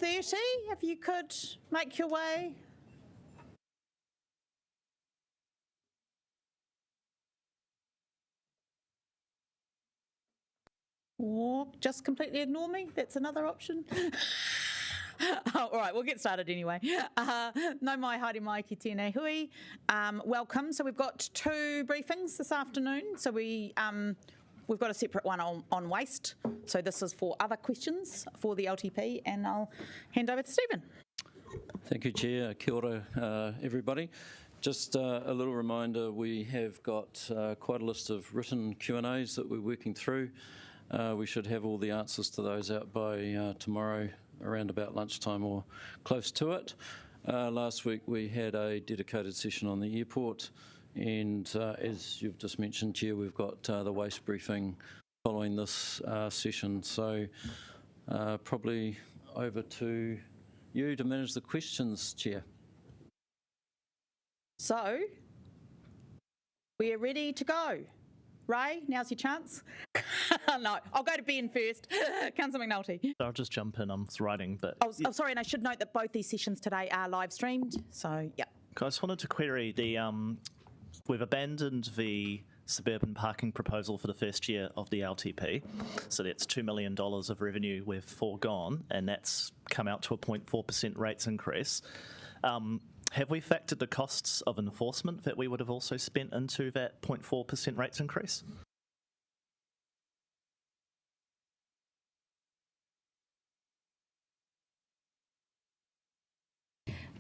30, if you could make your way. Or just completely ignore me. That's another option. All right, we'll get started anyway. No mai haere mai ki tēnei hui. Welcome. So we've got 2 briefings this afternoon. So we've got a separate one on waste. So this is for other questions for the LTP, and I'll hand over to Stephen. Thank you, Chair. Kia ora, everybody. Just a little reminder, we have got quite a list of written Q&As that we're working through. We should have all the answers to those out by tomorrow around about lunchtime or close to it. Last week we had a dedicated session on the airport, and as you've just mentioned, Chair, we've got the waste briefing following this session. So probably over to you to manage the questions, Chair. So we are ready to go. Ray, now's your chance. No, I'll go to Ben first. Councillor McNulty. I'll just jump in. I'm writing, but Oh, sorry, and I should note that both these sessions today are live streamed. So, yeah. I just wanted to query the. We've abandoned the suburban parking proposal for the first year of the LTP, so that's $2 million of revenue we've foregone, and that's come out to a 0.4% rates increase. Have we factored the costs of enforcement that we would have also spent into that 0.4% rates increase?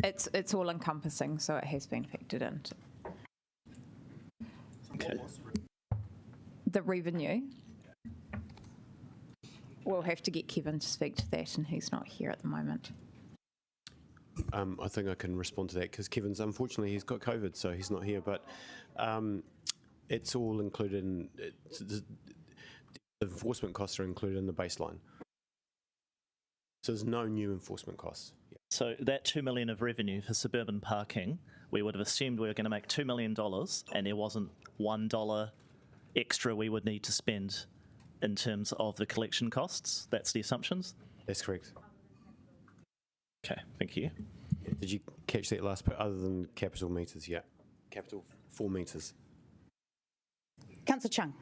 It's all encompassing, so it has been factored in. Okay. The revenue. We'll have to get Kevin to speak to that, and he's not here at the moment. I think I can respond to that because Kevin's, unfortunately, he's got COVID, so he's not here. But it's all included in the enforcement costs are included in the baseline. So there's no new enforcement costs. Yeah. So that $2 million of revenue for suburban parking, we would have assumed we were going to make $2 million, and there wasn't $1 extra we would need to spend in terms of the collection costs. That's the assumptions? That's correct. Okay, thank you. Did you catch that last bit? Other than capital metres, yeah. Capital 4 metres. Councillor Chung.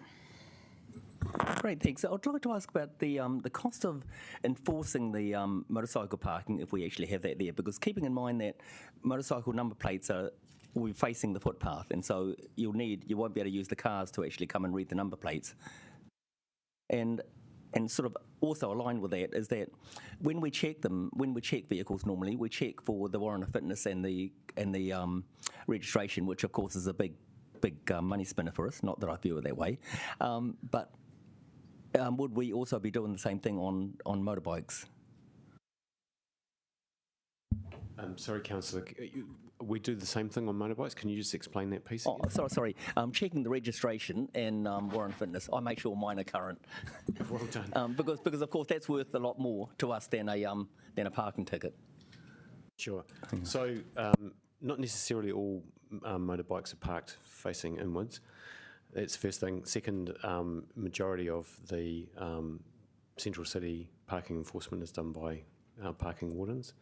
Great, thanks. I'd like to ask about the cost of enforcing the motorcycle parking if we actually have that there, because keeping in mind that motorcycle number plates will be facing the footpath, and so you won't be able to use the cars to actually come and read the number plates. And sort of also aligned with that is that when we check vehicles normally, we check for the warrant of fitness and the registration, which of course is a big money spinner for us. Not that I feel it that way, but would we also be doing the same thing on motorbikes? Sorry, Councillor, we do the same thing on motorbikes. Can you just explain that piece? Oh, sorry. Checking the registration and warrant fitness. I make sure mine are current. Well done. Because of course that's worth a lot more to us than a parking ticket. Sure. So not necessarily all motorbikes are parked facing inwards. That's the first thing. Second, majority of the central city parking enforcement is done by parking wardens,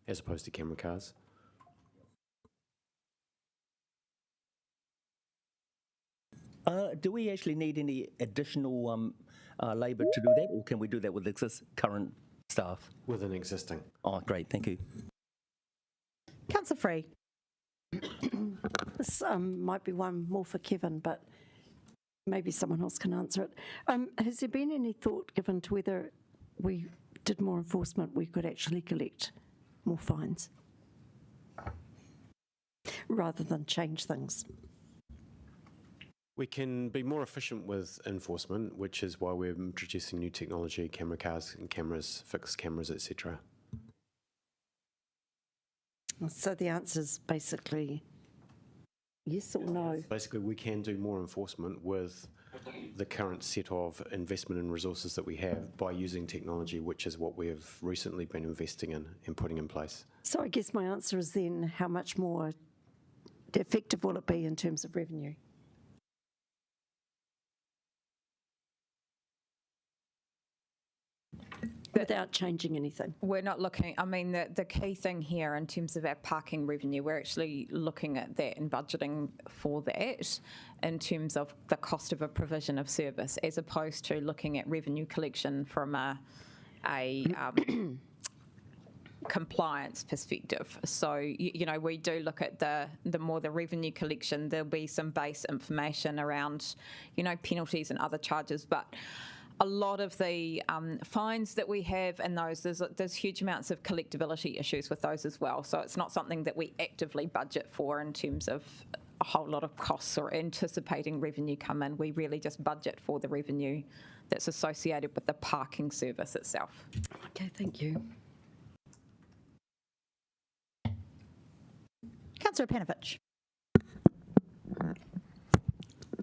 as opposed to camera cars. Do we actually need any additional labour to do that, or can we do that with current staff? With an existing. Oh, great, thank you. Councillor Free. This might be one more for Kevin, but maybe someone else can answer it. Has there been any thought given to whether we did more enforcement, we could actually collect more fines rather than change things? We can be more efficient with enforcement, which is why we're introducing new technology, camera cars and cameras, fixed cameras, etc. So the answer is basically yes or no? Basically, we can do more enforcement with the current set of investment and resources that we have by using technology, which is what we have recently been investing in and putting in place. So I guess my answer is then, how much more effective will it be in terms of revenue? without changing anything. We're not looking, I mean, the key thing here in terms of our parking revenue, we're actually looking at that and budgeting for that in terms of the cost of a provision of service, as opposed to looking at revenue collection from a compliance perspective. So, we do look at the more the revenue collection, there'll be some base information around, penalties and other charges, but a lot of the fines that we have and there's huge amounts of collectability issues with those as well. So it's not something that we actively budget for in terms of a whole lot of costs or anticipating revenue come in. We really just budget for the revenue that's associated with the parking service itself. Okay, thank you. Councillor Panovich.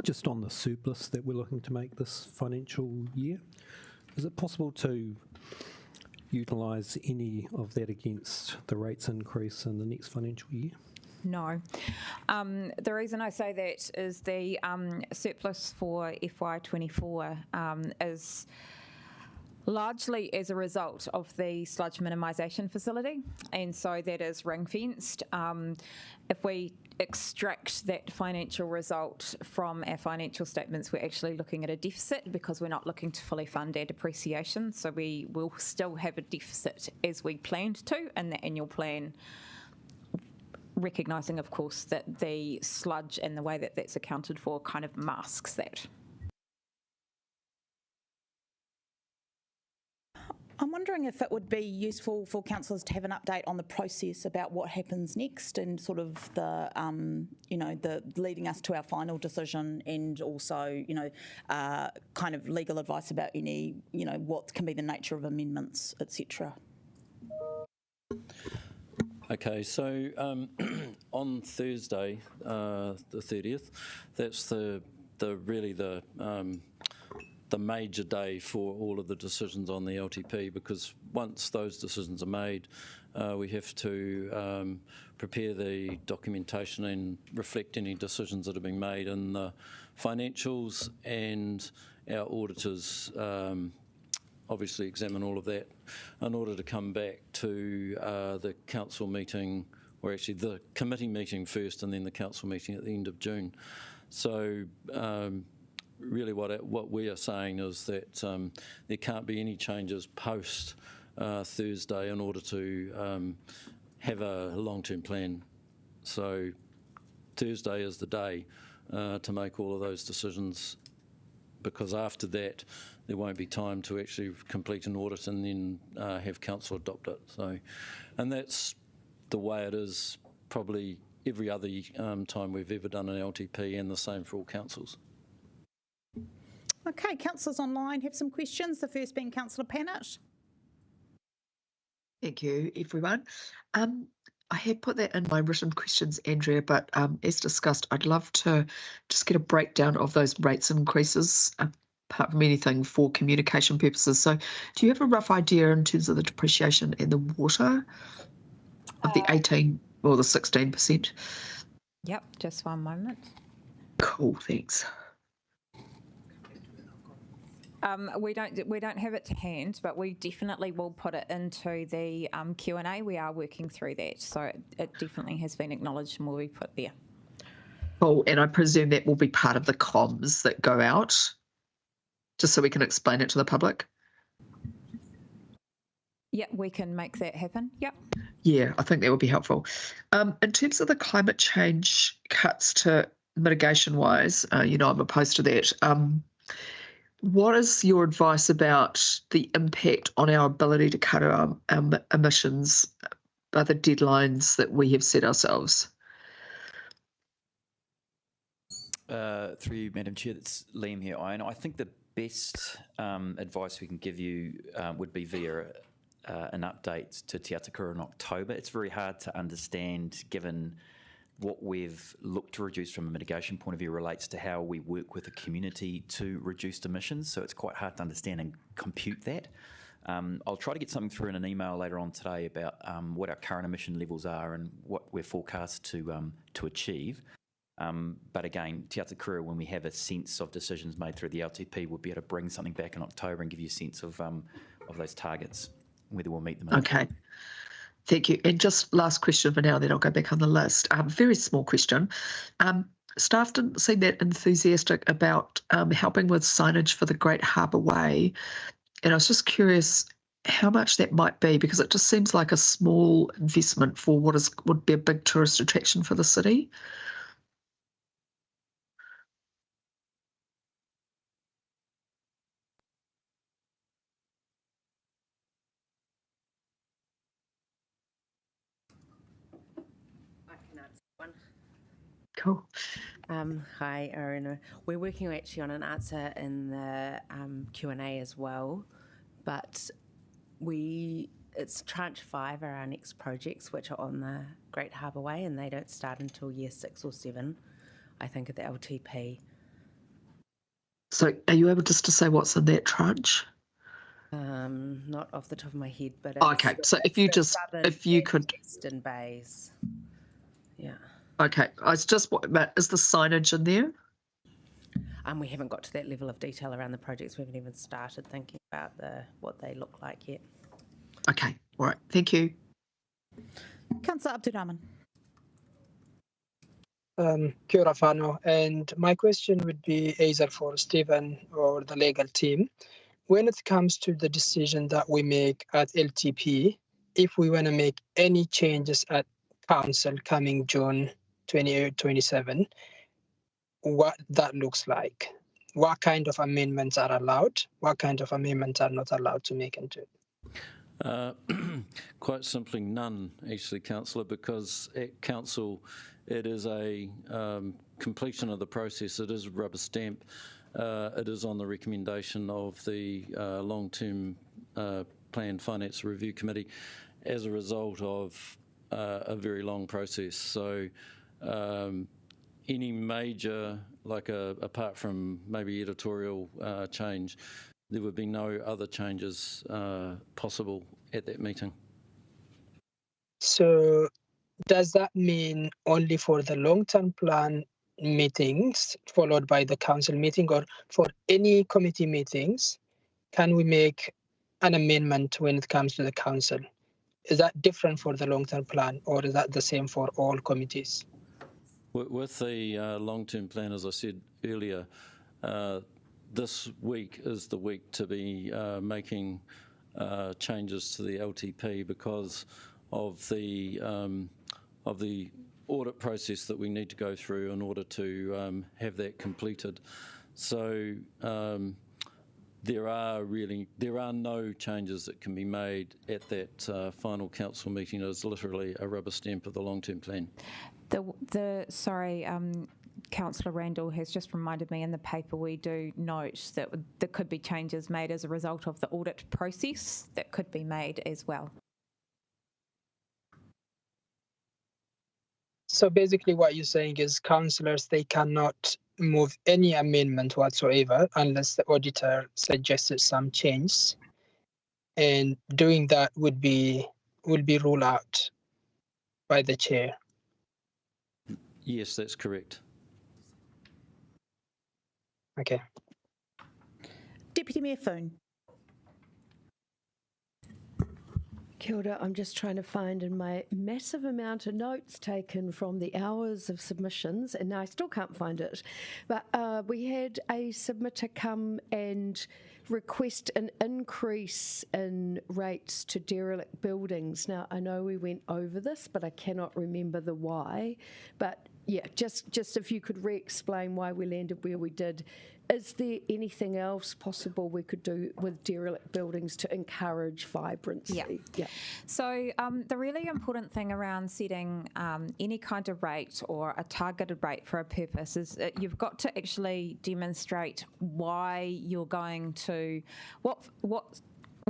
Just on the surplus that we're looking to make this financial year, is it possible to utilise any of that against the rates increase in the next financial year? No. The reason I say that is the surplus for FY24 is largely as a result of the sludge minimisation facility, and so that is ring-fenced. If we extract that financial result from our financial statements, we're actually looking at a deficit because we're not looking to fully fund our depreciation, so we will still have a deficit as we planned to in the annual plan, recognising, of course, that the sludge and the way that that's accounted for kind of masks that. I'm wondering if it would be useful for councillors to have an update on the process about what happens next and sort of the, the leading us to our final decision, and also, kind of legal advice about any, what can be the nature of amendments, etc. Okay, so on Thursday, the 30th, that's the major day for all of the decisions on the LTP, because once those decisions are made, we have to prepare the documentation and reflect any decisions that have been made in the financials, and our auditors obviously examine all of that in order to come back to the council meeting, or actually the committee meeting first and then the council meeting at the end of June. So really what we are saying is that there can't be any changes post Thursday in order to have a long-term plan. So Thursday is the day to make all of those decisions, because after that there won't be time to actually complete an audit and then have council adopt it. So, and that's the way it is probably every other time we've ever done an LTP, and the same for all councils. Okay, councillors online have some questions. The first being Councillor Pannett. Thank you, everyone. I had put that in my written questions, Andrea, but as discussed, I'd love to just get a breakdown of those rates increases, apart from anything for communication purposes. So do you have a rough idea in terms of the depreciation and the water of the 18 or the 16%? Yep, just one moment. Cool, thanks. We don't have it to hand, but we definitely will put it into the Q&A. We are working through that, so it definitely has been acknowledged and will be put there. Cool, and I presume that will be part of the comms that go out, just so we can explain it to the public? Yeah, we can make that happen. Yep. Yeah, I think that would be helpful. In terms of the climate change cuts to mitigation-wise, I'm opposed to that. What is your advice about the impact on our ability to cut our emissions by the deadlines that we have set ourselves? Through you, Madam Chair, it's Liam here. I think the best advice we can give you would be via an update to Te Atakura in October. It's very hard to understand, given what we've looked to reduce from a mitigation point of view relates to how we work with the community to reduce emissions, so it's quite hard to understand and compute that. I'll try to get something through in an email later on today about what our current emission levels are and what we're forecast to achieve. But again, Te Atakura, when we have a sense of decisions made through the LTP, we'll be able to bring something back in October and give you a sense of those targets, whether we'll meet them or not. Okay. Thank you. And just last question for now, then I'll go back on the list. Very small question. Staff didn't seem that enthusiastic about helping with signage for the Great Harbour Way. And I was just curious how much that might be, because it just seems like a small investment for what would be a big tourist attraction for the city. Cool. Hi, Aruna. We're working actually on an answer in the Q&A as well, but it's tranche 5 are our next projects, which are on the Great Harbour Way, and they don't start until year 6 or 7, I think, at the LTP. So are you able just to say what's in that tranche? Not off the top of my head, but Okay, so if you could, Eastern Bays, yeah. Okay, I was just about, is the signage in there? We haven't got to that level of detail around the projects. We haven't even started thinking about what they look like yet. Okay, all right, thank you. Councillor Abdurrahman. Kia ora whanau, and my question would be either for Stephen or the legal team. When it comes to the decision that we make at LTP, if we want to make any changes at council coming June 27, what that looks like, what kind of amendments are allowed, what kind of amendments are not allowed to make into it? Quite simply none, actually, Councillor, because at Council it is a completion of the process. It is a rubber stamp. It is on the recommendation of the Long-Term Plan Finance Review Committee as a result of a very long process. So any major, apart from maybe editorial change, there would be no other changes possible at that meeting. So does that mean only for the long-term plan meetings followed by the council meeting, or for any committee meetings, can we make an amendment when it comes to the council? Is that different for the long-term plan, or is that the same for all committees? With the long-term plan, as I said earlier, this week is the week to be making changes to the LTP because of the audit process that we need to go through in order to have that completed. So there are no changes that can be made at that final council meeting. It is literally a rubber stamp of the long-term plan. Councillor Randall has just reminded me in the paper we do note that there could be changes made as a result of the audit process that could be made as well. So basically what you're saying is councillors, they cannot move any amendment whatsoever unless the auditor suggested some change, and doing that will be ruled out by the chair. Yes, that's correct. Okay. Deputy Mayor Foon. Kia ora, I'm just trying to find in my massive amount of notes taken from the hours of submissions, and I still can't find it. But we had a submitter come and request an increase in rates to derelict buildings. Now, I know we went over this, but I cannot remember the why. But yeah, just if you could re-explain why we landed where we did. Is there anything else possible we could do with derelict buildings to encourage vibrancy? Yeah. So the really important thing around setting any kind of rate or a targeted rate for a purpose is that you've got to actually demonstrate why you're going to,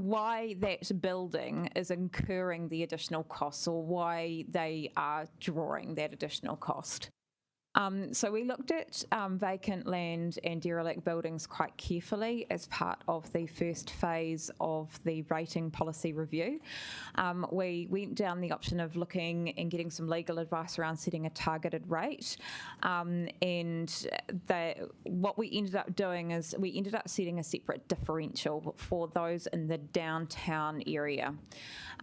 why that building is incurring the additional costs or why they are drawing that additional cost. So we looked at vacant land and derelict buildings quite carefully as part of the first phase of the rating policy review. We went down the option of looking and getting some legal advice around setting a targeted rate. What we ended up doing is we ended up setting a separate differential for those in the downtown area.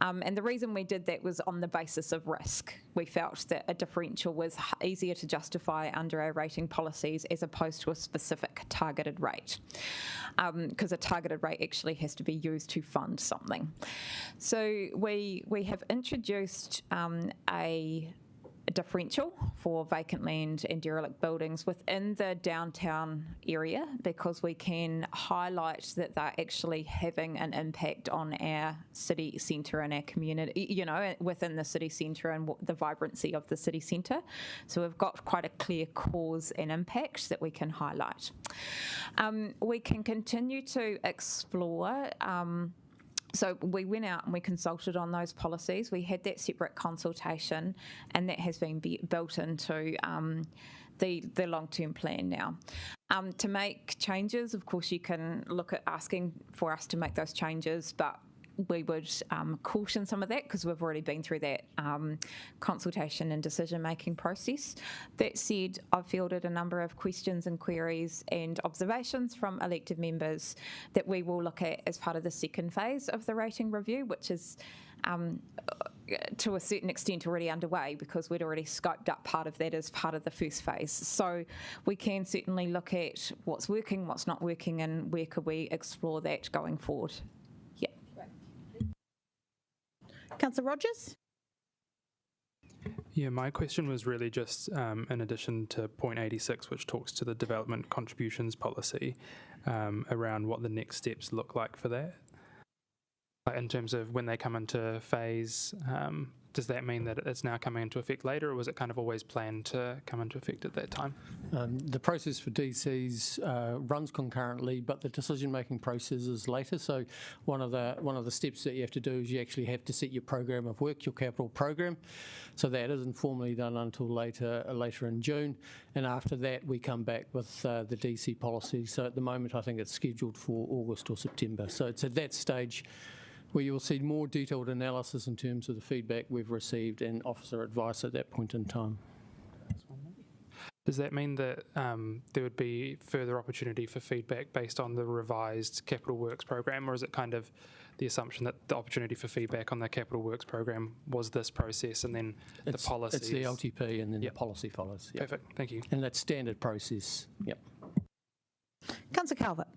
And the reason we did that was on the basis of risk. We felt that a differential was easier to justify under our rating policies as opposed to a specific targeted rate, because a targeted rate actually has to be used to fund something. So we have introduced a differential for vacant land and derelict buildings within the downtown area, because we can highlight that they're actually having an impact on our city centre and our community, within the city centre and the vibrancy of the city centre. So we've got quite a clear cause and impact that we can highlight. We can continue to explore. So we went out and we consulted on those policies. We had that separate consultation, and that has been built into the long-term plan now. To make changes, of course, you can look at asking for us to make those changes, but we would caution some of that because we've already been through that consultation and decision-making process. That said, I've fielded a number of questions and queries and observations from elected members that we will look at as part of the second phase of the rating review, which is to a certain extent already underway because we'd already scoped up part of that as part of the first phase. So we can certainly look at what's working, what's not working, and where could we explore that going forward. Councillor Rogers? Yeah, my question was really just in addition to point 86, which talks to the development contributions policy, around what the next steps look like for that. In terms of when they come into phase, does that mean that it's now coming into effect later, or was it kind of always planned to come into effect at that time? The process for DCs runs concurrently, but the decision-making process is later. So one of the steps that you have to do is you actually have to set your program of work, your capital program. So that isn't formally done until later in June, and after that we come back with the DC policy. So at the moment I think it's scheduled for August or September. So it's at that stage where you'll see more detailed analysis in terms of the feedback we've received and officer advice at that point in time. Does that mean that there would be further opportunity for feedback based on the revised capital works program, or is it kind of the assumption that the opportunity for feedback on the capital works program was this process and then the policy? It's the LTP and then the policy follows. Yep. Perfect, thank you. And that's standard process. Yep. Councillor Calvert.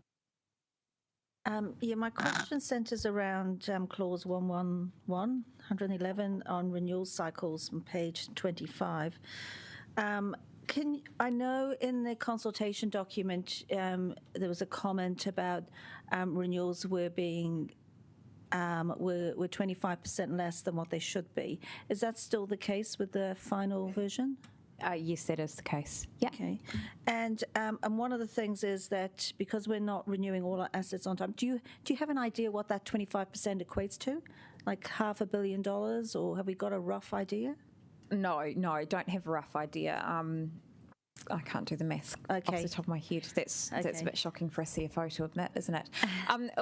Yeah, my question centres around clause 111 on renewal cycles on page 25. I know in the consultation document there was a comment about renewals were 25% less than what they should be. Is that still the case with the final version? Yes, that is the case. Yeah. Okay. And one of the things is that because we're not renewing all our assets on time, do you have an idea what that 25% equates to? Like $500 million, or have we got a rough idea? No, I don't have a rough idea. I can't do the maths off the top of my head. That's a bit shocking for a CFO to admit, isn't it?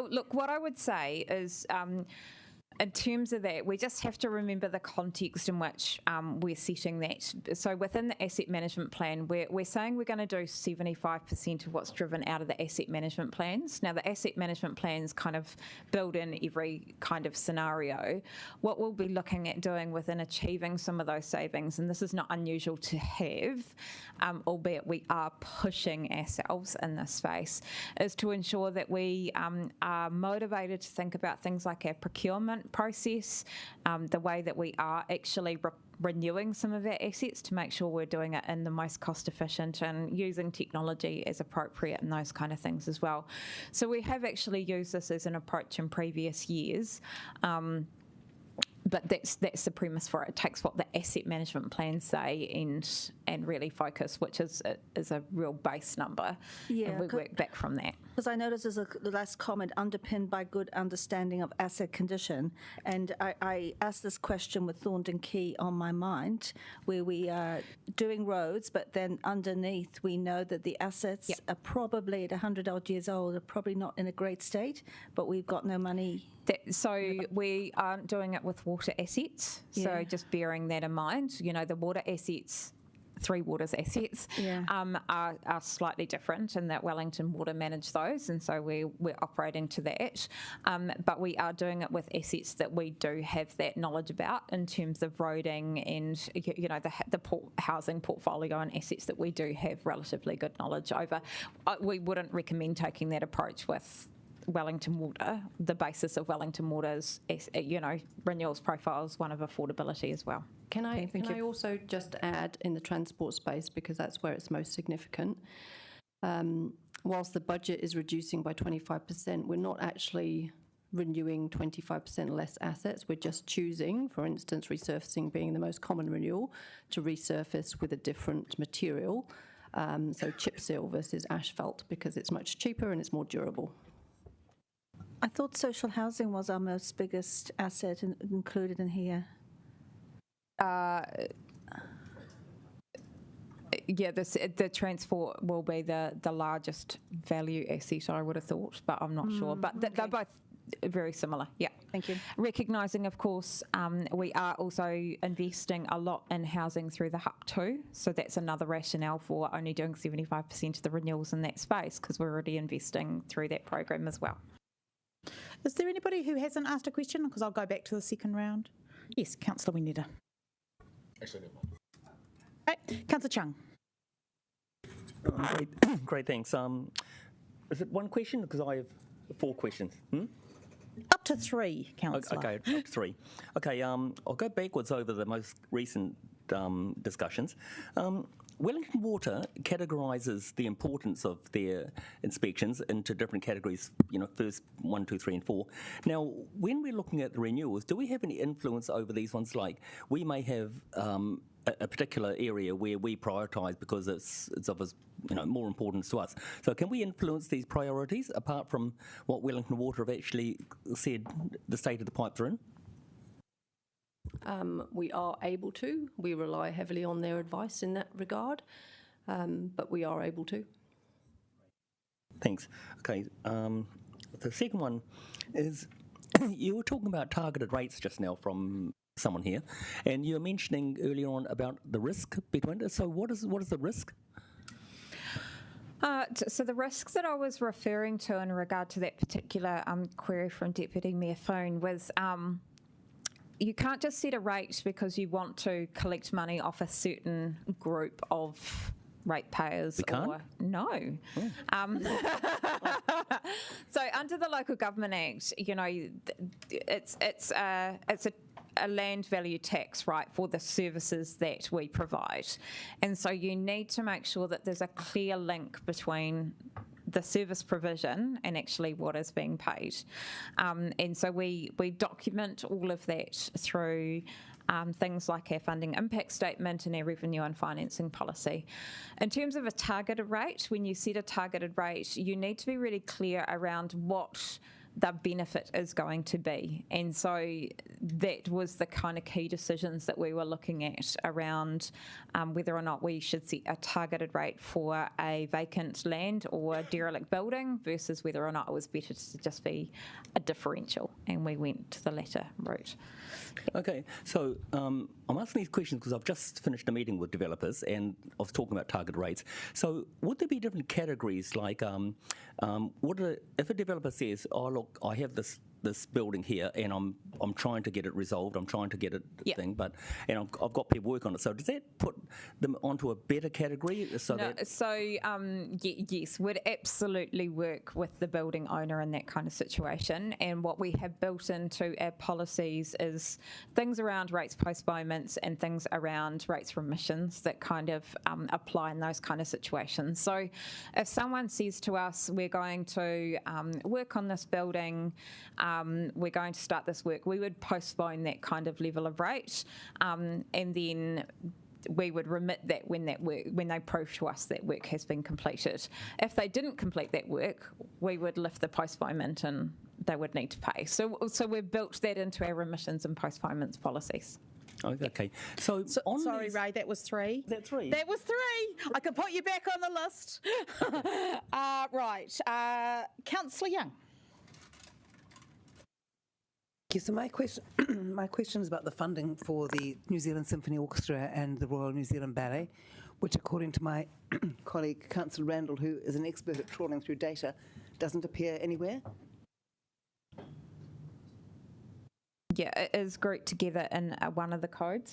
Look, what I would say is, in terms of that, we just have to remember the context in which we're setting that. So within the asset management plan, we're saying we're going to do 75% of what's driven out of the asset management plans. Now, the asset management plans kind of build in every kind of scenario. What we'll be looking at doing within achieving some of those savings, and this is not unusual to have, albeit we are pushing ourselves in this space, is to ensure that we are motivated to think about things like our procurement process, the way that we are actually renewing some of our assets to make sure we're doing it in the most cost efficient and using technology as appropriate and those kind of things as well. So we have actually used this as an approach in previous years. but that's the premise for it. It takes what the asset management plans say and really focus, which is a real base number. Yeah, and we work back from that. Because I noticed there's the last comment, underpinned by good understanding of asset condition. And I asked this question with Thornton Quay on my mind, where we are doing roads, but then underneath we know that the assets are probably at 100 odd years old, are probably not in a great state, but we've got no money. So we aren't doing it with water assets. Yeah. So just bearing that in mind, the water assets, Three Waters assets, are slightly different in that Wellington Water manage those, and so we're operating to that. But we are doing it with assets that we do have that knowledge about in terms of roading and the housing portfolio and assets that we do have relatively good knowledge over. We wouldn't recommend taking that approach with Wellington Water. The basis of Wellington Water's, renewals profile is one of affordability as well. Can I also just add in the transport space, because that's where it's most significant, whilst the budget is reducing by 25%, we're not actually renewing 25% less assets. We're just choosing, for instance, resurfacing being the most common renewal, to resurface with a different material. So chip seal versus asphalt, because it's much cheaper and it's more durable. I thought social housing was our most biggest asset included in here. The transport will be the largest value asset, I would have thought, but I'm not sure. But they're both very similar, yeah. Thank you. Recognising, of course, we are also investing a lot in housing through the HUP too, so that's another rationale for only doing 75% of the renewals in that space, because we're already investing through that program as well. Is there anybody who hasn't asked a question? Because I'll go back to the second round. Yes, Councillor Wineta. Actually, Right, Councillor Chung. Great, thanks. Is it one question? Because I have 4 questions. Up to 3, Councillor. Okay, up to 3. Okay, I'll go backwards over the most recent discussions. Wellington Water categorises the importance of their inspections into different categories, first 1, 2, 3 and 4. Now, when we're looking at the renewals, do we have any influence over these ones? Like, we may have a particular area where we prioritise because it's of more importance to us. So can we influence these priorities apart from what Wellington Water have actually said the state of the pipes are in? We are able to. We rely heavily on their advice in that regard, but we are able to. Thanks. Okay, the second one is you were talking about targeted rates just now from someone here, and you were mentioning earlier on about the risk between it. So what is the risk? So the risk that I was referring to in regard to that particular query from Deputy Mayor Foon was you can't just set a rate because you want to collect money off a certain group of ratepayers. We can't? No. Oh. So under the Local Government Act, it's a land value tax, right, for the services that we provide. And so you need to make sure that there's a clear link between the service provision and actually what is being paid. And so we document all of that through things like our funding impact statement and our revenue and financing policy. In terms of a targeted rate, when you set a targeted rate, you need to be really clear around what the benefit is going to be. And so that was the kind of key decisions that we were looking at around whether or not we should set a targeted rate for a vacant land or derelict building versus whether or not it was better to just be a differential, and we went to the latter route. Okay, so I'm asking these questions because I've just finished a meeting with developers and I was talking about target rates. So would there be different categories like if a developer says, oh look, I have this building here and I'm trying to get it resolved, I'm trying to get it thing, and I've got people work on it. So does that put them onto a better category? Yes, we'd absolutely work with the building owner in that kind of situation. And what we have built into our policies is things around rates postponements and things around rates remissions that kind of apply in those kind of situations. So if someone says to us, we're going to work on this building, we're going to start this work, we would postpone that kind of level of rate, and then we would remit that when they prove to us that work has been completed. If they didn't complete that work, we would lift the postponement and they would need to pay. So we've built that into our remissions and postponements policies. Oh, okay. So sorry, Ray, that was 3. That's 3. That was 3. I can put you back on the list. Right. Councillor Young. So my question is about the funding for the New Zealand Symphony Orchestra and the Royal New Zealand Ballet, which, according to my colleague Councillor Randall, who is an expert at trawling through data, doesn't appear anywhere. Yeah, it is grouped together in one of the codes.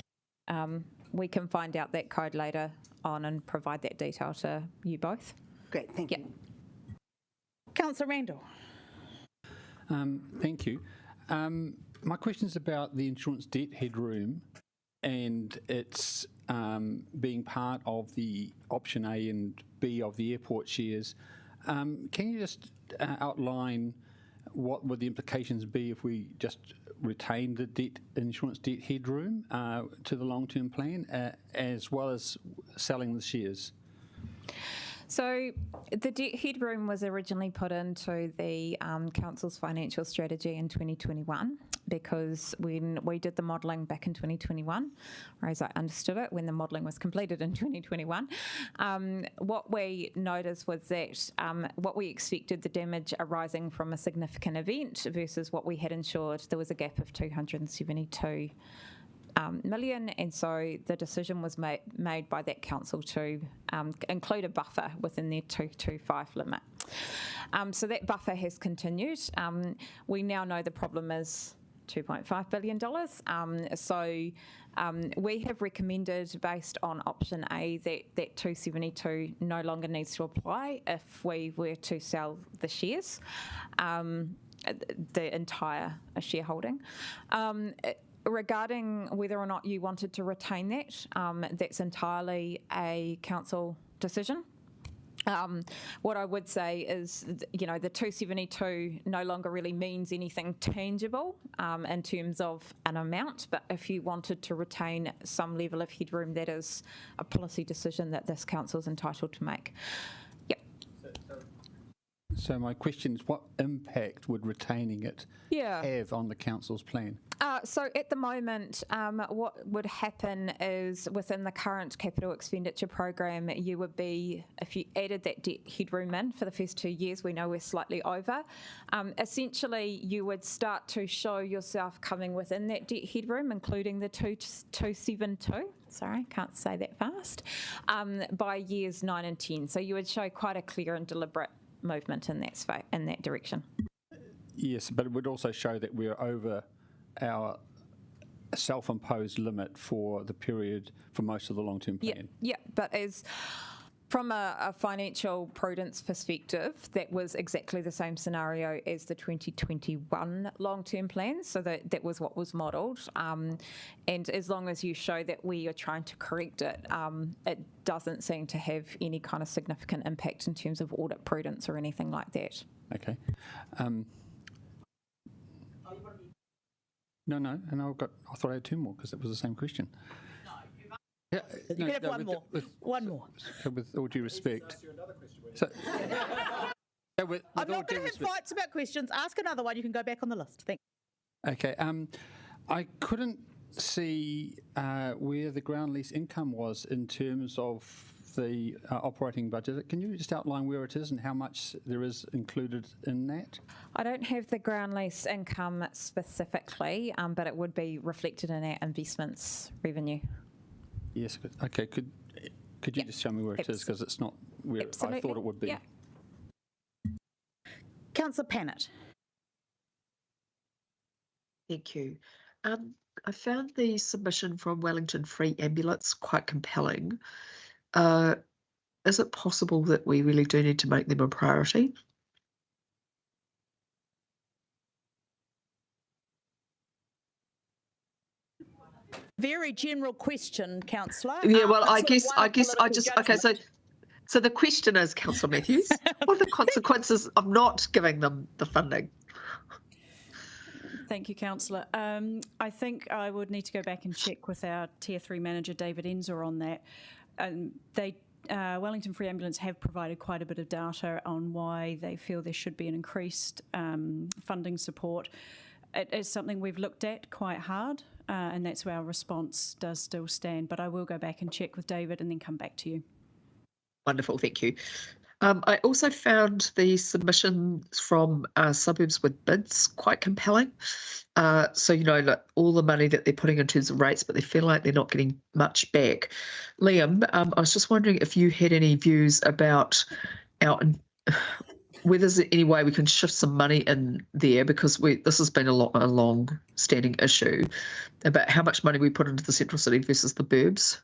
We can find out that code later on and provide that detail to you both. Great, thank you. Councillor Randall. Thank you. My question is about the insurance debt headroom and its being part of the option A and B of the airport shares. Can you just outline what would the implications be if we just retain the insurance debt headroom to the long-term plan, as well as selling the shares? So the debt headroom was originally put into the Council's financial strategy in 2021, because when we did the modelling back in 2021, or as I understood it, when the modelling was completed in 2021, what we noticed was that what we expected, the damage arising from a significant event versus what we had insured, there was a gap of 272 million, and so the decision was made by that council to include a buffer within their 225 limit. So that buffer has continued. We now know the problem is $2.5 billion. So we have recommended, based on option A, that 272 no longer needs to apply if we were to sell the shares, the entire shareholding. Regarding whether or not you wanted to retain that, that's entirely a council decision. What I would say is, the 272 no longer really means anything tangible in terms of an amount, but if you wanted to retain some level of headroom, that is a policy decision that this council is entitled to make. So my question is, what impact would retaining it have on the council's plan? So at the moment, what would happen is, within the current capital expenditure program, you would be, if you added that debt headroom in for the first 2 years, we know we're slightly over, essentially you would start to show yourself coming within that debt headroom, including the 272. Sorry, can't say that fast, by years 9 and 10. So you would show quite a clear and deliberate movement in that direction. Yes, but it would also show that we're over our self-imposed limit for the period for most of the long-term plan. Yeah, but as from a financial prudence perspective, that was exactly the same scenario as the 2021 long-term plan, so that was what was modelled. And as long as you show that we are trying to correct it, it doesn't seem to have any kind of significant impact in terms of audit prudence or anything like that. Okay. No, and I thought I had 2 more because it was the same question. You can have one more. With all due respect. I'm not going to have fights about questions. Ask another one. You can go back on the list. Thanks. Okay. I couldn't see where the ground lease income was in terms of the operating budget. Can you just outline where it is and how much there is included in that? I don't have the ground lease income specifically, but it would be reflected in our investments revenue. Yes. Good. Okay. Could you just show me where it is, because it's not where I thought it would be? Yeah. Councillor Pannett. Thank you. I found the submission from Wellington Free Ambulance quite compelling. Is it possible that we really do need to make them a priority? Very general question, Councillor. Yeah, well, I guess okay. So the question is, Councillor Matthews, what are the consequences of not giving them the funding? Thank you, Councillor. I think I would need to go back and check with our Tier 3 manager, David Enzer, on that. Wellington Free Ambulance have provided quite a bit of data on why they feel there should be an increased funding support. It is something we've looked at quite hard, and that's where our response does still stand. But I will go back and check with David and then come back to you. Wonderful, thank you. I also found the submissions from suburbs with bids quite compelling. So, like all the money that they're putting in terms of rates, but they feel like they're not getting much back. Liam, I was just wondering if you had any views about whether there's any way we can shift some money in there, because this has been a long-standing issue about how much money we put into the central city versus the burbs.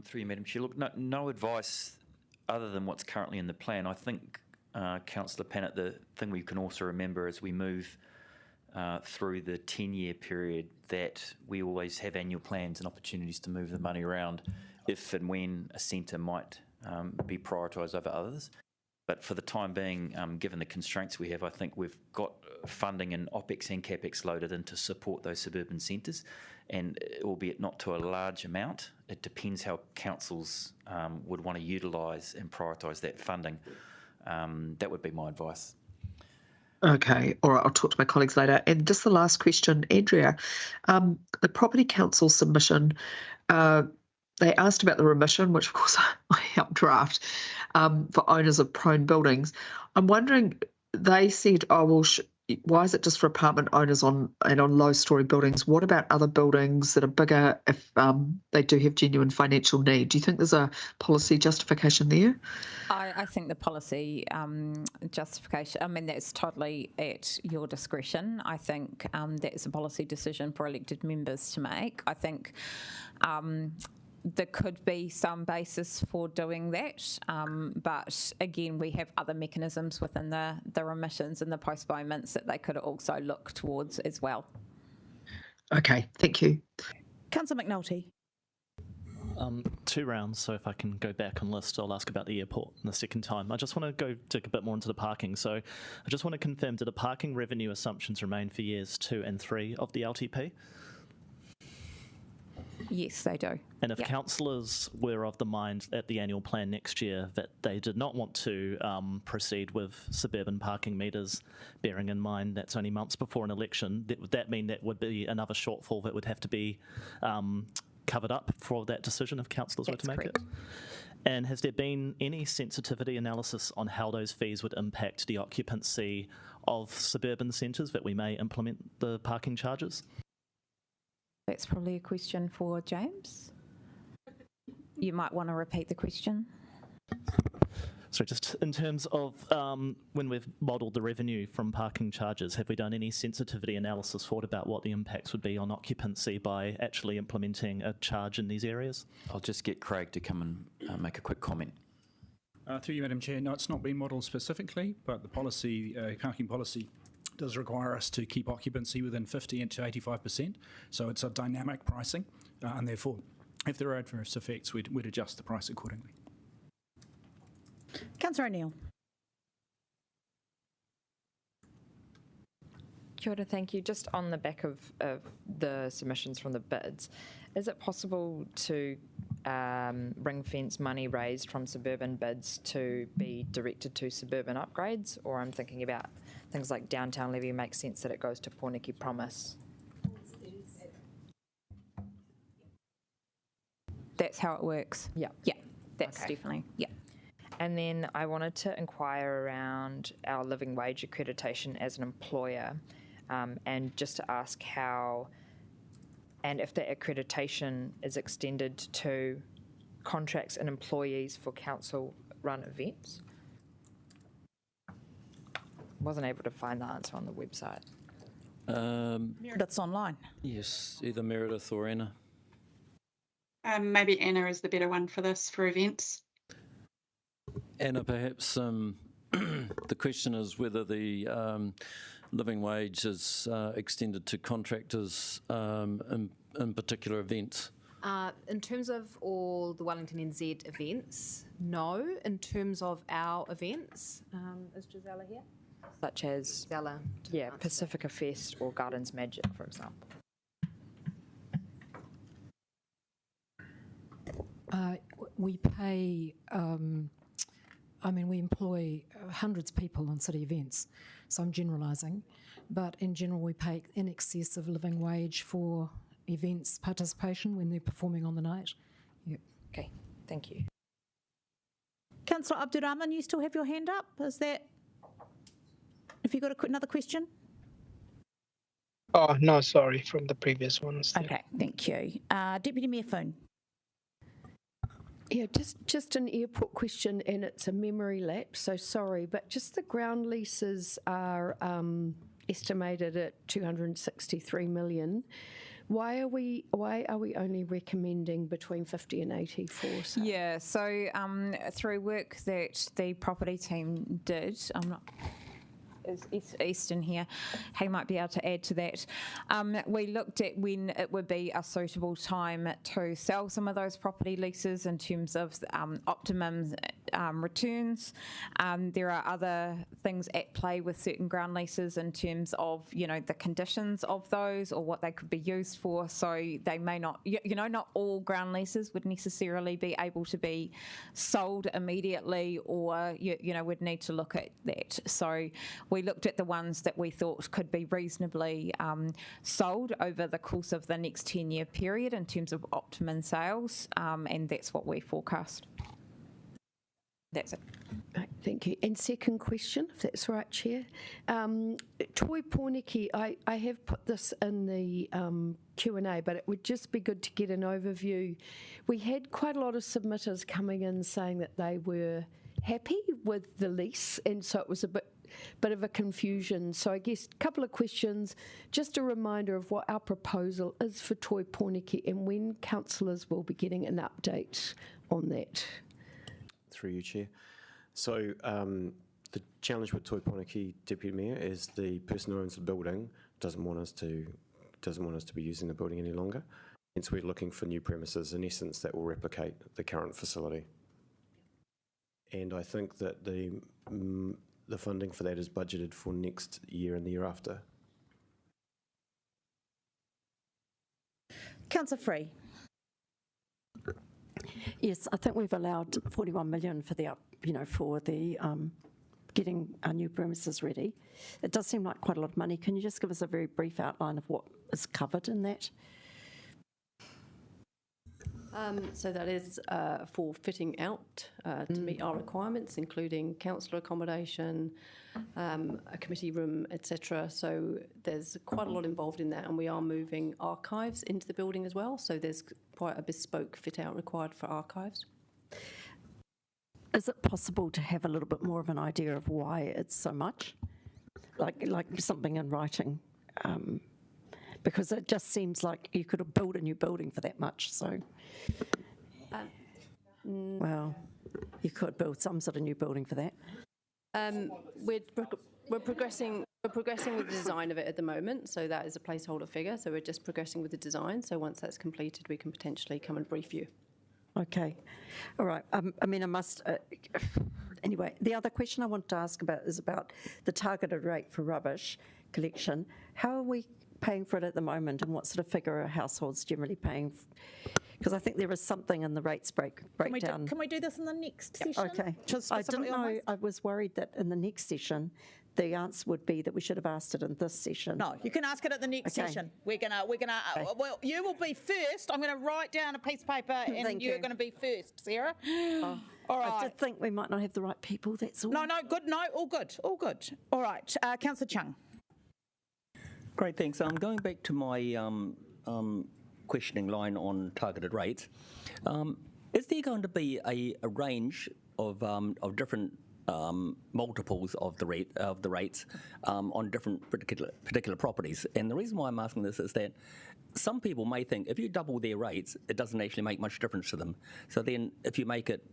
Through you, Madam Chair. Look, no advice other than what's currently in the plan. I think, Councillor Pannett, the thing we can also remember as we move through the 10-year period, that we always have annual plans and opportunities to move the money around if and when a centre might be prioritised over others. But for the time being, given the constraints we have, I think we've got funding and OPEX and CAPEX loaded in to support those suburban centres, and albeit not to a large amount, it depends how councils would want to utilise and prioritise that funding. That would be my advice. Okay, all right, I'll talk to my colleagues later. And just the last question, Andrea, the Property Council submission, they asked about the remission, which of course I helped draft, for owners of prone buildings. I'm wondering, they said, oh, well, why is it just for apartment owners on low-storey buildings? What about other buildings that are bigger if they do have genuine financial need? Do you think there's a policy justification there? I think the policy justification, I mean, that's totally at your discretion. I think that's a policy decision for elected members to make. I think there could be some basis for doing that, but again, we have other mechanisms within the remissions and the postponements that they could also look towards as well. Okay, thank you. Councillor McNulty. 2 rounds, so if I can go back on list, I'll ask about the airport the second time. I just want to go dig a bit more into the parking. So I just want to confirm, do the parking revenue assumptions remain for years 2 and 3 of the LTP? Yes, they do. And if councillors were of the mind at the annual plan next year that they did not want to proceed with suburban parking meters, bearing in mind that's only months before an election, would that mean that would be another shortfall that would have to be covered up for that decision if councillors were to make it? And has there been any sensitivity analysis on how those fees would impact the occupancy of suburban centres that we may implement the parking charges? That's probably a question for James. You might want to repeat the question. So just in terms of when we've modelled the revenue from parking charges, have we done any sensitivity analysis thought about what the impacts would be on occupancy by actually implementing a charge in these areas? I'll just get Craig to come and make a quick comment. Through you, Madam Chair. No, it's not been modelled specifically, but the policy, parking policy, does require us to keep occupancy within 50% to 85%. So it's a dynamic pricing, and therefore, if there are adverse effects, we'd adjust the price accordingly. Councillor O'Neill. Kia ora, thank you. Just on the back of the submissions from the bids, is it possible to ring fence money raised from suburban bids to be directed to suburban upgrades? Or I'm thinking about things like downtown levy, makes sense that it goes to Pōneke Promise. That's how it works. Yeah. Yeah, that's definitely, yeah. And then I wanted to inquire around our living wage accreditation as an employer, and just to ask how, and if that accreditation is extended to contracts and employees for council-run events. Wasn't able to find the answer on the website. Meredith's online. Yes, either Meredith or Anna. Maybe Anna is the better one for this, for events. Anna, perhaps the question is whether the living wage is extended to contractors in particular events. In terms of all the Wellington NZ events, no. In terms of our events, is Gisela here? such as Pacifica Fest or Gardens Magic, for example? We pay, we employ hundreds of people on city events, so I'm generalising, but in general we pay in excess of living wage for events participation when they're performing on the night. Yep. Okay, thank you. Councillor Abdurrahman, you still have your hand up? Is that, have you got another question? Oh, no, sorry, from the previous ones. Okay, thank you. Deputy Mayor Foon. Yeah, just an airport question, and it's a memory lapse, so sorry, but just the ground leases are estimated at 263 million. Why are we only recommending between 50 and 80 for sale? Yeah, so through work that the property team did, I'm not. Is Easton here? He might be able to add to that. We looked at when it would be a suitable time to sell some of those property leases in terms of optimum returns. There are other things at play with certain ground leases in terms of, the conditions of those or what they could be used for. So they may not, not all ground leases would necessarily be able to be sold immediately, or, would need to look at that. So we looked at the ones that we thought could be reasonably sold over the course of the next 10-year period in terms of optimum sales, and that's what we forecast. That's it. Right, thank you. And second question, if that's right, Chair. Toi Pōneke, I have put this in the Q&A, but it would just be good to get an overview. We had quite a lot of submitters coming in saying that they were happy with the lease, and so it was a bit of a confusion. So I guess a couple of questions, just a reminder of what our proposal is for Toi Pōneke and when councillors will be getting an update on that. Through you, Chair. So the challenge with Toi Pōneke, Deputy Mayor, is the person who owns the building doesn't want us to be using the building any longer. Hence we're looking for new premises, in essence, that will replicate the current facility. And I think that the funding for that is budgeted for next year and the year after. Councillor Free. Yes, I think we've allowed 41 million for the getting our new premises ready. It does seem like quite a lot of money. Can you just give us a very brief outline of what is covered in that? So that is for fitting out to meet our requirements, including councillor accommodation, a committee room, etc. So there's quite a lot involved in that, and we are moving archives into the building as well. So there's quite a bespoke fit out required for archives. Is it possible to have a little bit more of an idea of why it's so much? Like something in writing? Because it just seems like you could have built a new building for that much. So, well, you could build some sort of new building for that. We're progressing with the design of it at the moment, so that is a placeholder figure. So we're just progressing with the design. So once that's completed, we can potentially come and brief you. Okay, all right. I must. Anyway, the other question I want to ask about is about the targeted rate for rubbish collection. How are we paying for it at the moment, and what sort of figure are households generally paying? Because I think there is something in the rates breakdown. Can we do this in the next session? Okay. I didn't know. I was worried that in the next session, the answer would be that we should have asked it in this session. No, you can ask it at the next session. We're gonna. Well, you will be first. I'm going to write down a piece of paper, and you're going to be first, Sarah. All right. I did think we might not have the right people. That's all. No, good. No, all good. All good. All right, Councillor Chung. Great, thanks. Going back to my questioning line on targeted rates, is there going to be a range of different multiples of the rates on different particular properties? And the reason why I'm asking this is that some people may think if you double their rates, it doesn't actually make much difference to them. So then, if you make it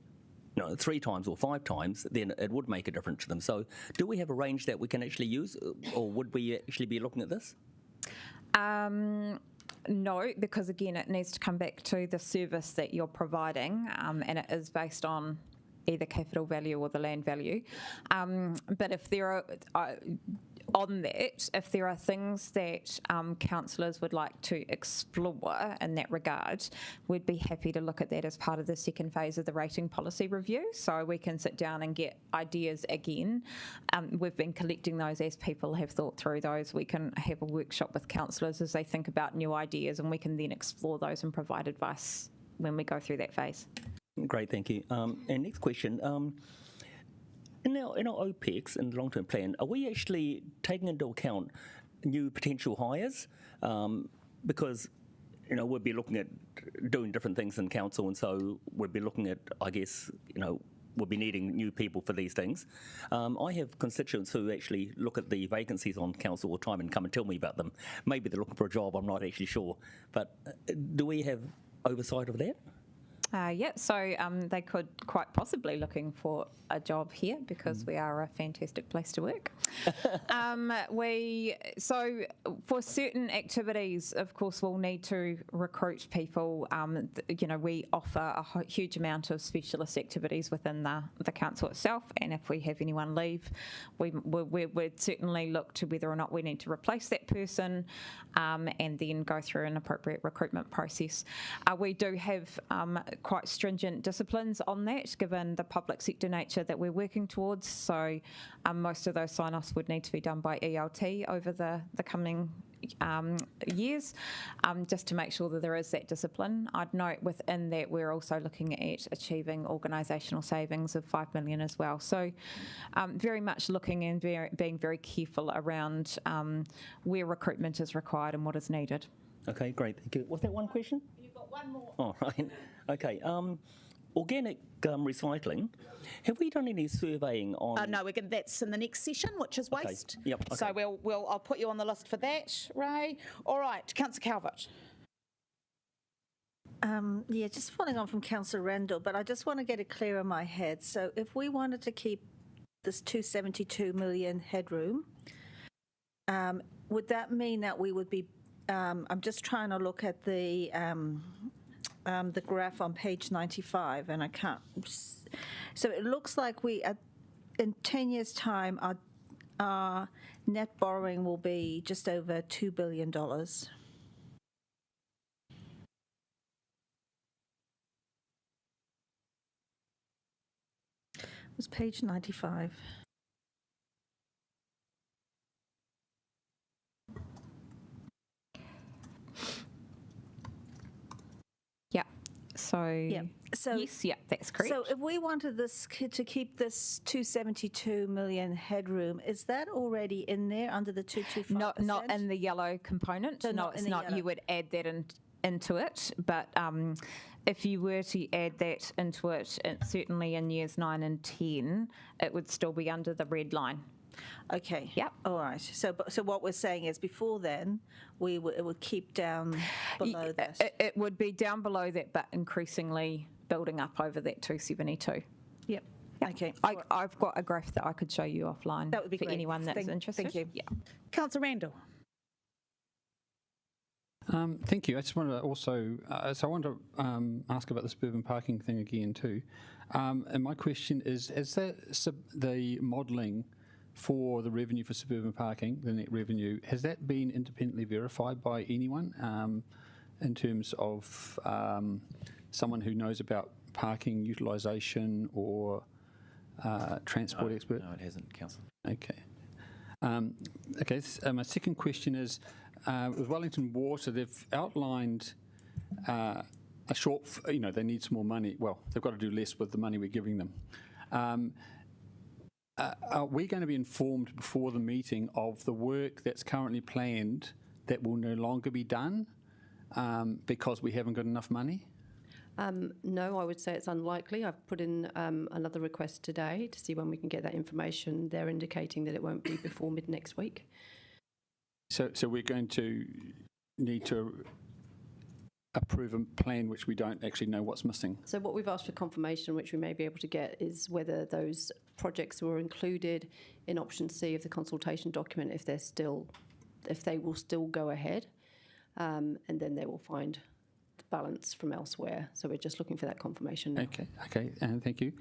3 times or 5 times, then it would make a difference to them. So do we have a range that we can actually use, or would we actually be looking at this? No, because again, it needs to come back to the service that you're providing, and it is based on either capital value or the land value. But if there are on that, if there are things that councillors would like to explore in that regard, we'd be happy to look at that as part of the second phase of the rating policy review, so we can sit down and get ideas again. We've been collecting those as people have thought through those. We can have a workshop with councillors as they think about new ideas, and we can then explore those and provide advice when we go through that phase. Great, thank you. And next question. In our OPEX, in the long-term plan, are we actually taking into account new potential hires? Because, we'll be looking at doing different things in council, and so we'll be looking at, I guess, we'll be needing new people for these things. I have constituents who actually look at the vacancies on council all the time and come and tell me about them. Maybe they're looking for a job, I'm not actually sure. But do we have oversight of that? So they could quite possibly looking for a job here because we are a fantastic place to work. So for certain activities, of course, we'll need to recruit people. We offer a huge amount of specialist activities within the council itself, and if we have anyone leave, we'd certainly look to whether or not we need to replace that person, and then go through an appropriate recruitment process. We do have quite stringent disciplines on that, given the public sector nature that we're working towards. So most of those sign-offs would need to be done by ELT over the coming years, just to make sure that there is that discipline. I'd note within that we're also looking at achieving organisational savings of 5 million as well. So very much looking and being very careful around where recruitment is required and what is needed. Okay, great, thank you. Was that one question? You've got one more. Oh, right. Okay. Organic recycling. Have we done any surveying on? No, that's in the next session, which is waste. Okay. Yep. Okay. So I'll put you on the list for that, Ray. All right, Councillor Calvert. Just following on from Councillor Randall, but I just want to get it clear in my head. So if we wanted to keep this 272 million headroom, would that mean that we would be? I'm just trying to look at the graph on page 95, and I can't. So it looks like in 10 years' time, our net borrowing will be just over $2 billion. It was page 95. So yes, that's correct. So if we wanted this to keep this 272 million headroom, is that already in there under the 225%? Not in the yellow component. So no, it's not. Yellow. You would add that into it, but if you were to add that into it, certainly in years 9 and 10, it would still be under the red line. Okay. Yep. All right. So what we're saying is, before then, it would keep down below that. It would be down below that, but increasingly building up over that 272. Yep. Okay. I've got a graph that I could show you offline. That would be for great. anyone that's interested. Thank you. Yeah. Councillor Randall. Thank you. I just wanted to also, I want to ask about the suburban parking thing again too. And my question is the modelling for the revenue for suburban parking, the net revenue, has that been independently verified by anyone in terms of someone who knows about parking utilisation or transport expert? No, it hasn't, Councillor. Okay. My second question is, with Wellington Water, they've outlined a short, they need some more money. Well, they've got to do less with the money we're giving them. Are we going to be informed before the meeting of the work that's currently planned that will no longer be done because we haven't got enough money? No, I would say it's unlikely. I've put in another request today to see when we can get that information. They're indicating that it won't be before mid next week. So we're going to need to approve a plan which we don't actually know what's missing. So what we've asked for confirmation, which we may be able to get, is whether those projects were included in option C of the consultation document, if they will still go ahead, and then they will find balance from elsewhere. So we're just looking for that confirmation now. Okay, and thank you.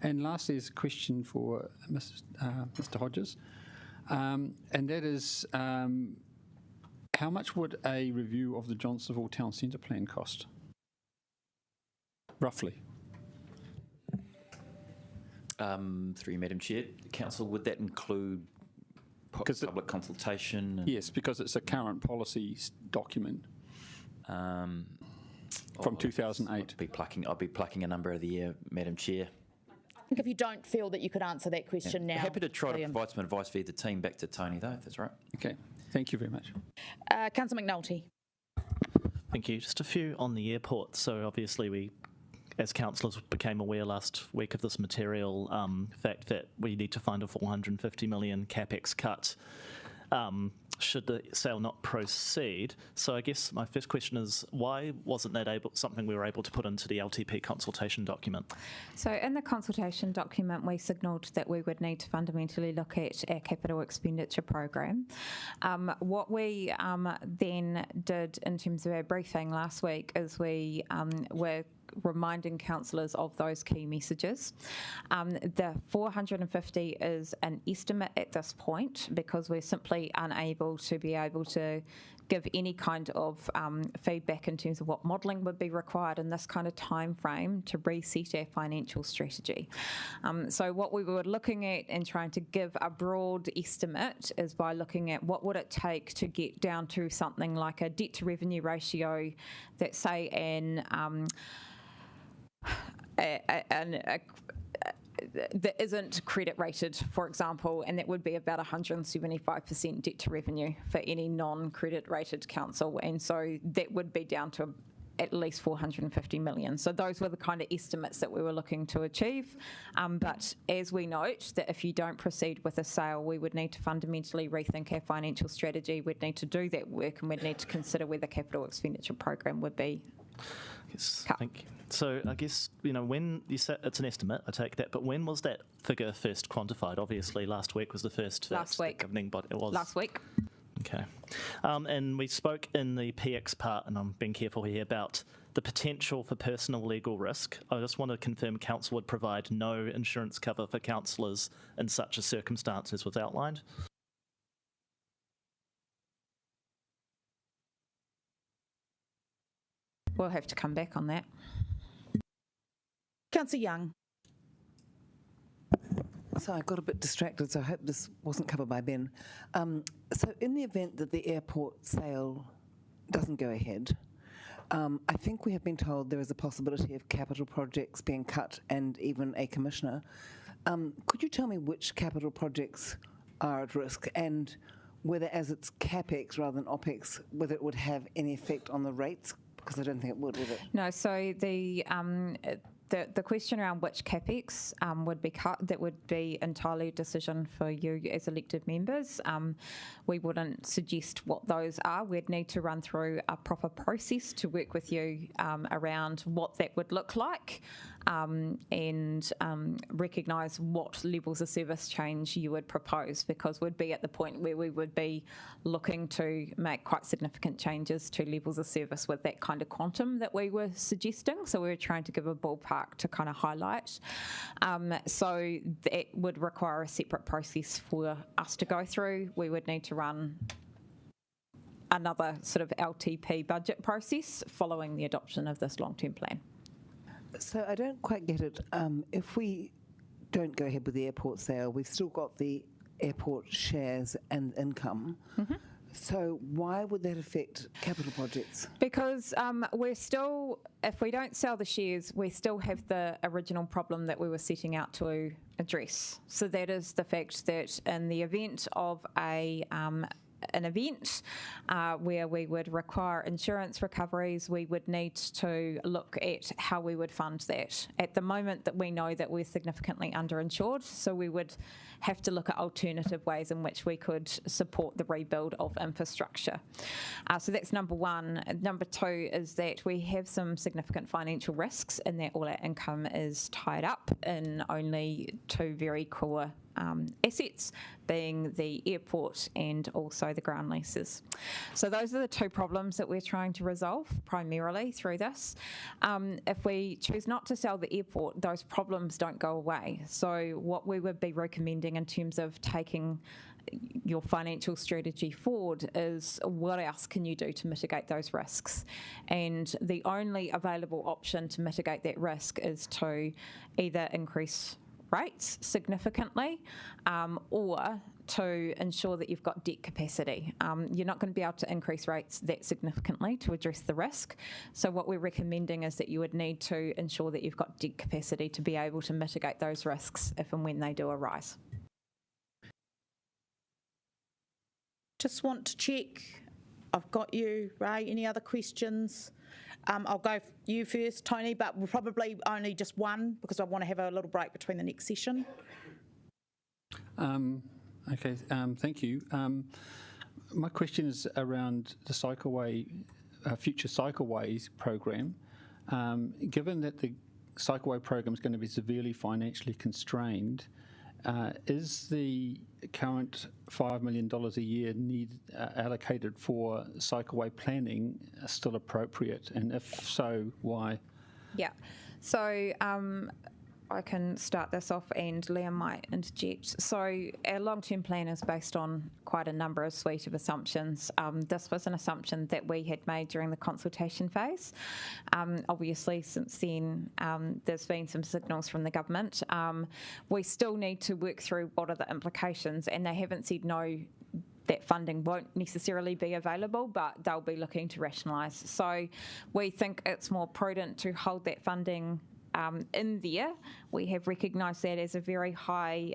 And lastly is a question for Mr. Hodges, and that is, how much would a review of the Johnsonville Town Centre plan cost? Roughly. Through you, Madam Chair, Council, would that include public consultation? Yes, because it's a current policy document from 2008. I'll be plucking a number of the year, Madam Chair. I think if you don't feel that you could answer that question now. Happy to try William. to provide some advice via the team back to Tony, though, if that's right. Okay, thank you very much. Councillor McNulty. Thank you. Just a few on the airport. So obviously we, as councillors, became aware last week of this material fact that we need to find a 450 million capex cut should the sale not proceed. So I guess my first question is, why wasn't that something we were able to put into the LTP consultation document? So in the consultation document, we signalled that we would need to fundamentally look at our capital expenditure program. What we then did in terms of our briefing last week is we were reminding councillors of those key messages. The 450 is an estimate at this point because we're simply unable to be able to give any kind of feedback in terms of what modelling would be required in this kind of time frame to reset our financial strategy. So what we were looking at and trying to give a broad estimate is by looking at what would it take to get down to something like a debt to revenue ratio that, say, that isn't credit rated, for example, and that would be about 175% debt to revenue for any non-credit rated council, and so that would be down to at least 450 million. So those were the kind of estimates that we were looking to achieve. But as we note, that if you don't proceed with a sale, we would need to fundamentally rethink our financial strategy. We'd need to do that work, and we'd need to consider where the capital expenditure program would be. Yes, thank you. So I guess, when you said it's an estimate, I take that, but when was that figure first quantified? Obviously, last week was the first. Last week. Governing body. It was last week. Okay. And we spoke in the PX part, and I'm being careful here, about the potential for personal legal risk. I just want to confirm council would provide no insurance cover for councillors in such a circumstance as was outlined. We'll have to come back on that. Councillor Young. So I got a bit distracted, so I hope this wasn't covered by Ben. So in the event that the airport sale doesn't go ahead, I think we have been told there is a possibility of capital projects being cut and even a commissioner. Could you tell me which capital projects are at risk and whether, as it's capex rather than opex, whether it would have any effect on the rates? Because I don't think it would it? No, so the question around which capex would be cut, that would be entirely a decision for you as elected members. We wouldn't suggest what those are. We'd need to run through a proper process to work with you around what that would look like and recognise what levels of service change you would propose, because we'd be at the point where we would be looking to make quite significant changes to levels of service with that kind of quantum that we were suggesting. So we were trying to give a ballpark to kind of highlight. So that would require a separate process for us to go through. We would need to run another sort of LTP budget process following the adoption of this long-term plan. So I don't quite get it. If we don't go ahead with the airport sale, we've still got the airport shares and income. Mm-hmm. So why would that affect capital projects? Because we're still, if we don't sell the shares, we still have the original problem that we were setting out to address. So that is the fact that in the event of an event where we would require insurance recoveries, we would need to look at how we would fund that. At the moment that we know that we're significantly underinsured, so we would have to look at alternative ways in which we could support the rebuild of infrastructure. So that's number one. Number two is that we have some significant financial risks in that all our income is tied up in only two very core assets, being the airport and also the ground leases. So those are the two problems that we're trying to resolve primarily through this. If we choose not to sell the airport, those problems don't go away. So what we would be recommending in terms of taking your financial strategy forward is what else can you do to mitigate those risks? And the only available option to mitigate that risk is to either increase rates significantly or to ensure that you've got debt capacity. You're not going to be able to increase rates that significantly to address the risk. So what we're recommending is that you would need to ensure that you've got debt capacity to be able to mitigate those risks if and when they do arise. Just want to check. I've got you, Ray. Any other questions? I'll go you first, Tony, but we'll probably only just one because I want to have a little break between the next session. Okay, thank you. My question is around the cycleway, future cycleways program. Given that the cycleway program is going to be severely financially constrained, is the current $5 million a year allocated for cycleway planning still appropriate? And if so, why? Yeah. So I can start this off and Liam might interject. So our long-term plan is based on quite a number of suite of assumptions. This was an assumption that we had made during the consultation phase. Obviously, since then, there's been some signals from the government. We still need to work through what are the implications, and they haven't said no, that funding won't necessarily be available, but they'll be looking to rationalise. So we think it's more prudent to hold that funding in there. We have recognised that as a very high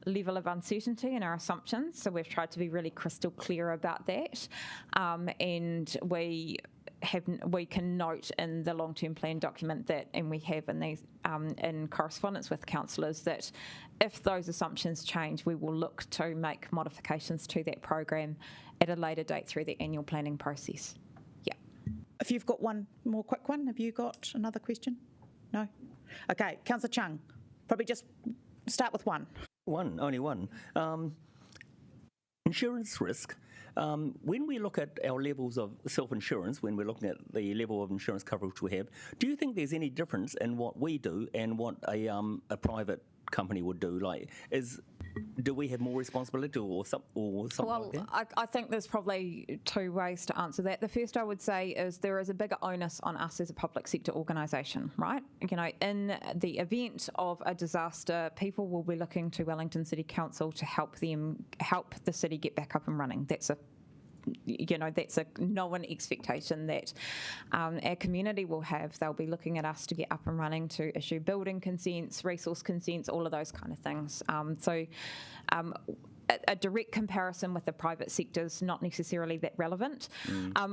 level of uncertainty in our assumptions, so we've tried to be really crystal clear about that. And we can note in the long-term plan document that, and we have in these in correspondence with councillors, that if those assumptions change, we will look to make modifications to that program at a later date through the annual planning process. Yeah. If you've got one more quick one, have you got another question? No? Okay, Councillor Chung, probably just start with one. Only one. Insurance risk. When we look at our levels of self-insurance, when we're looking at the level of insurance coverage we have, do you think there's any difference in what we do and what a private company would do? Like, do we have more responsibility or something well, like that? I think there's probably two ways to answer that. The first I would say is there is a bigger onus on us as a public sector organisation, right? You know, in the event of a disaster, people will be looking to Wellington City Council to help the city get back up and running. That's a known expectation that our community will have. They'll be looking at us to get up and running, to issue building consents, resource consents, all of those kind of things. A direct comparison with the private sector is not necessarily that relevant.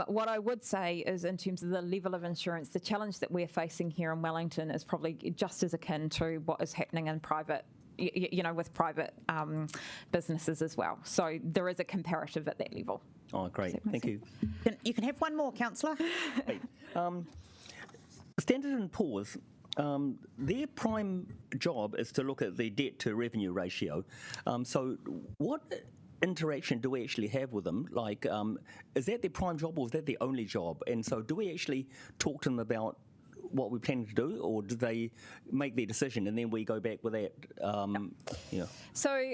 What I would say is, in terms of the level of insurance, the challenge that we're facing here in Wellington is probably just as akin to what is happening in private, with private businesses as well. So there is a comparative at that level. Oh, great. Thank you. You can have one more, Councillor. Standard & Poor's, their prime job is to look at the debt to revenue ratio. So what interaction do we actually have with them? Like, is that their prime job or is that their only job? And so do we actually talk to them about what we're planning to do, or do they make their decision and then we go back with that? So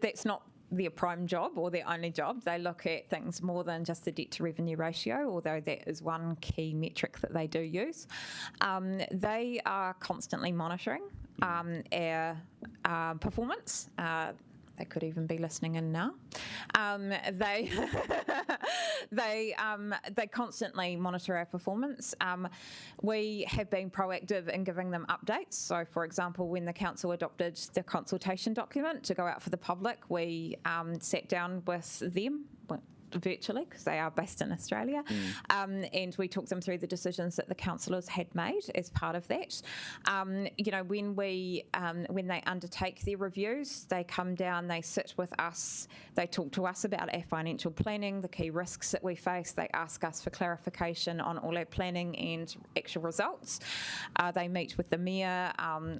that's not their prime job or their only job. They look at things more than just the debt to revenue ratio, although that is one key metric that they do use. They are constantly monitoring our performance. They could even be listening in now. They constantly monitor our performance. We have been proactive in giving them updates. So, for example, when the council adopted the consultation document to go out for the public, we sat down with them, virtually because they are based in Australia, and we talked them through the decisions that the councillors had made as part of that. When they undertake their reviews, they come down, they sit with us, they talk to us about our financial planning, the key risks that we face. They ask us for clarification on all our planning and actual results. They meet with the mayor,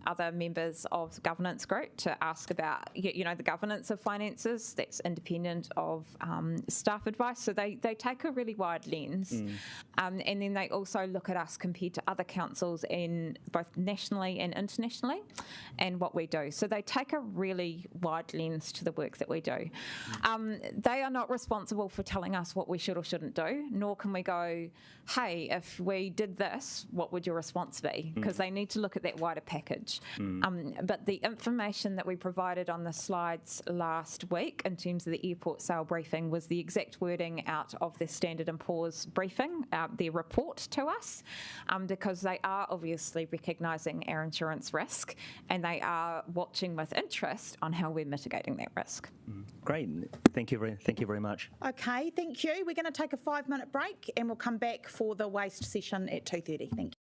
other members of the governance group to ask about, the governance of finances. That's independent of staff advice. So they take a really wide lens. And then they also look at us compared to other councils in both nationally and internationally and what we do. So they take a really wide lens to the work that we do. They are not responsible for telling us what we should or shouldn't do, nor can we go, hey, if we did this, what would your response be? Because they need to look at that wider package. But the information that we provided on the slides last week in terms of the airport sale briefing was the exact wording out of the Standard & Poor's briefing, their report to us, because they are obviously recognising our insurance risk and they are watching with interest on how we're mitigating that risk. Great. Thank you very much. Okay, thank you. We're going to take a 5-minute break and we'll come back for the waste session at 2:30. Thank you.